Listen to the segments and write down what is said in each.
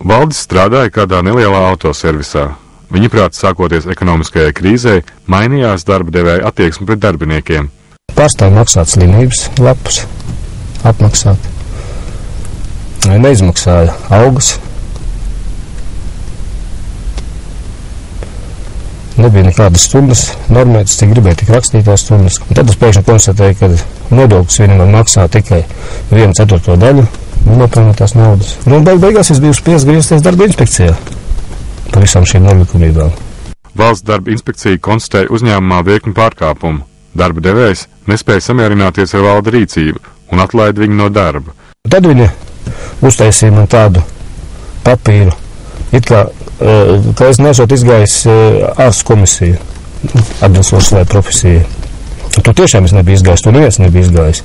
Valdis strādāja kādā nelielā autoservisā. Viņaprāt, sākoties ekonomiskajai krīzei, mainījās darba devēja attieksme pret darbiniekiem. Pārstāja maksāt slimības lapus, apmaksāt. Neizmaksāja algas. Nebija nekādas stundas normētas, cik gribēja, tik rakstītās stundas. Un tad es pēkšņi konstatēju, ka nodokļus viņam var maksāt tikai 1/4 daļu nopelnītās naudas. Un beigās es biju spiests griezties darba inspekcijā par visām šīm nelikumībām. Valsts darba inspekcija konstatēja uzņēmumā virkni pārkāpumu. Darba devējs nespēja samierināties ar valda rīcību un atlaida viņu no darba. Tad viņi uztaisīja man tādu papīru, it kā es nesot izgājis ārstu komisiju atbilstošai profesijai. Tu tiešām es nebiju izgājis, tu neviens nebija izgājis.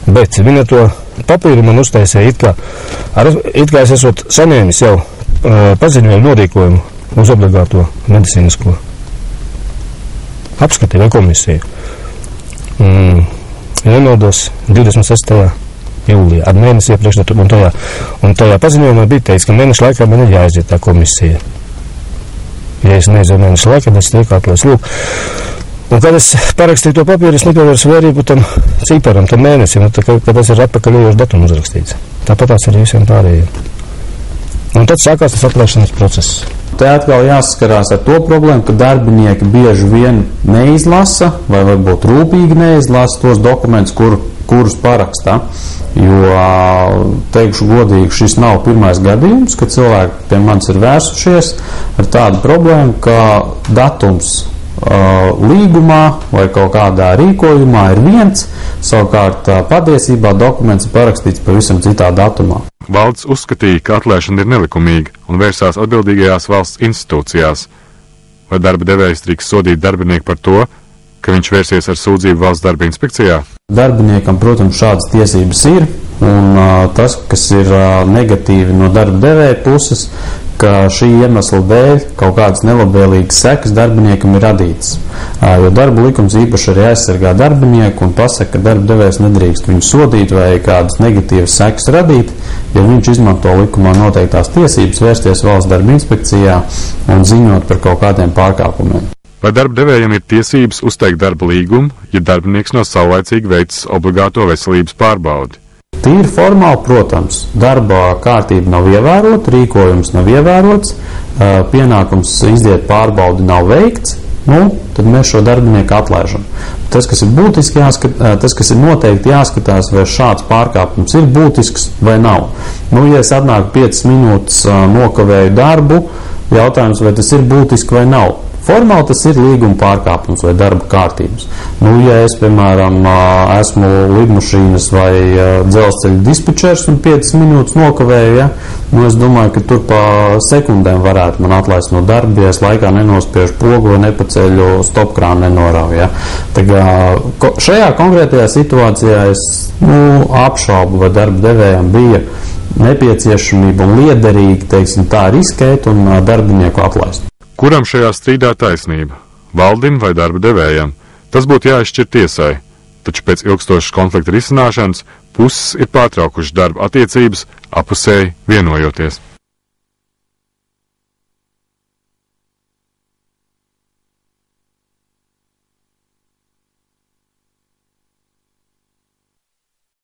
Bet viņa to papīru man uztaisīja it kā es esot saņēmis jau paziņojumu norīkojumu uz obligāto medicīnisko apskati vai komisiju. Nemaldos 26. jūlijā, ar mēnesi iepriekš, un tajā paziņojumā bija teiks, ka mēneša laikā man ir jāaiziet tā komisija. Ja es neizēju mēneša laikā, tad es tiek atlaists. Lūk, un kad es parakstīju to papīru, es nepievērsu vērību tam ciparam, tam mēnesim, ka tas ir atpakaļējošs datums uzrakstīts. Tāpat tās arī visiem pārējiem. Un tad sākās tas atlaišanas process. Te atkal jāsaskarās ar to problēmu, ka darbinieki bieži vien neizlasa vai varbūt rūpīgi neizlasa tos dokumentus, kurus parakstā. Jo, teikšu godīgi, šis nav pirmais gadījums, kad cilvēki pie manis ir vērsušies ar tādu problēmu, ka datums līgumā vai kaut kādā rīkojumā ir viens, savukārt patiesībā dokuments ir parakstīts pavisam citā datumā. Valdes uzskatīja, ka atlaišana ir nelikumīga un vērsās atbildīgajās valsts institūcijās. Vai darba devējs drīkst sodīt darbinieku par to, ka viņš vērsies ar sūdzību valsts darba inspekcijā? Darbiniekam, protams, šādas tiesības ir, un tas, kas ir negatīvi no darba devēja puses, ka šī iemesla dēļ kaut kādas nelabvēlīgas sekas darbiniekam ir radītas. Jo darba likums īpaši arī aizsargā darbinieku un pasaka, ka darba devējs nedrīkst viņu sodīt vai kādas negatīvas sekas radīt, ja viņš izmanto likumā noteiktās tiesības vērsties valsts darba inspekcijā un ziņot par kaut kādiem pārkāpumiem. Vai darba devējiem ir tiesības uzteikt darba līgumu, ja darbinieks nav saulaicīgi veicis obligāto veselības pārbaudi? Tīri formāli, protams, darba kārtība nav ievērota, rīkojums nav ievērots, pienākums izdiet pārbaudi nav veikts, tad mēs šo darbinieku atlaižam. Tas, kas ir būtiski tas, kas ir noteikti jāskatās, vai šāds pārkāpums ir būtisks vai nav. Ja es atnāku 5 minūtes nokavēju darbu, jautājums, vai tas ir būtiski vai nav. Formāli tas ir līguma pārkāpums vai darba kārtības. Ja es, piemēram, esmu lidmašīnas vai dzelzceļa dispečers un 5 minūtes nokavēju, es domāju, ka tur pa sekundēm varētu man atlaist no darba, ja es laikā nenospiežu pogu vai nepaceļu stopkrānu nenorauju. Šajā konkrētajā situācijā es apšaubu, vai darba devējiem bija nepieciešamība un liederīgi, teiksim tā, riskēt un darbinieku atlaist. Kuram šajā strīdā taisnība? Valdim vai darba devējam? Tas būtu jāizšķir tiesai, taču pēc ilgstošas konflikta risināšanas puses ir pārtraukušas darba attiecības, apusēji vienojoties.